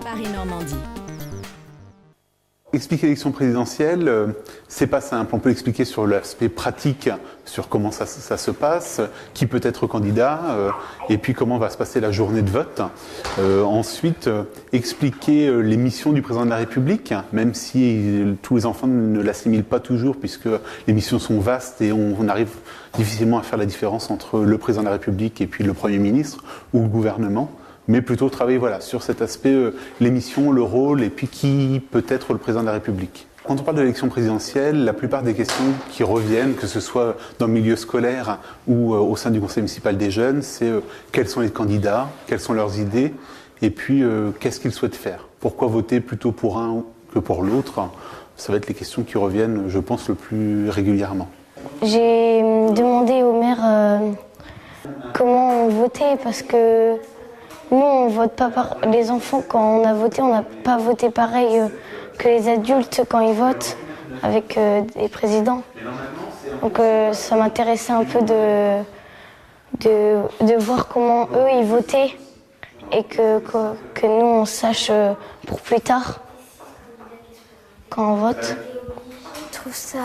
Paris-Normandie. Expliquer l'élection présidentielle, c'est pas simple. On peut l'expliquer sur l'aspect pratique, sur comment ça se passe, qui peut être candidat, et puis comment va se passer la journée de vote. Ensuite, expliquer les missions du président de la République, même si tous les enfants ne l'assimilent pas toujours, puisque les missions sont vastes et on arrive difficilement à faire la différence entre le président de la République et puis le Premier ministre ou le gouvernement. Mais plutôt travailler sur cet aspect, les missions, le rôle, et puis qui peut être le président de la République. Quand on parle de l'élection présidentielle, la plupart des questions qui reviennent, que ce soit dans le milieu scolaire ou au sein du conseil municipal des jeunes, c'est quels sont les candidats, quelles sont leurs idées, et puis qu'est-ce qu'ils souhaitent faire. Pourquoi voter plutôt pour un que pour l'autre? Ça va être les questions qui reviennent, je pense, le plus régulièrement. J'ai demandé au maire comment on votait, parce que nous, on vote pas les enfants, quand on a voté, on n'a pas voté pareil que les adultes quand ils votent avec des présidents. Donc ça m'intéressait un peu de voir comment eux, ils votaient et que nous, on sache pour plus tard quand on vote. Je trouve ça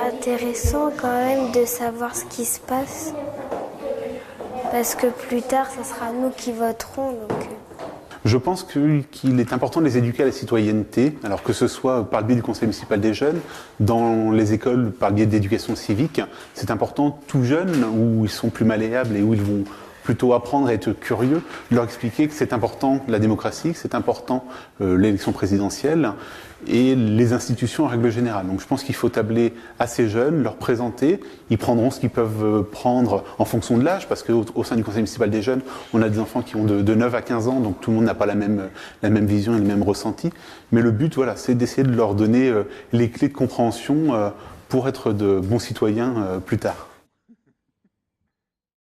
intéressant quand même de savoir ce qui se passe. Parce que plus tard, ce sera nous qui voterons. Je pense qu'il est important de les éduquer à la citoyenneté, alors que ce soit par le biais du conseil municipal des jeunes, dans les écoles par le biais d'éducation civique. C'est important, tout jeune, où ils sont plus malléables et où ils vont plutôt apprendre à être curieux, de leur expliquer que c'est important la démocratie, que c'est important l'élection présidentielle et les institutions en règle générale. Donc je pense qu'il faut tabler à ces jeunes, leur présenter, ils prendront ce qu'ils peuvent prendre en fonction de l'âge, parce qu'au sein du conseil municipal des jeunes, on a des enfants qui ont de 9 à 15 ans, donc tout le monde n'a pas la même vision et le même ressenti. Mais le but, c'est d'essayer de leur donner les clés de compréhension pour être de bons citoyens plus tard.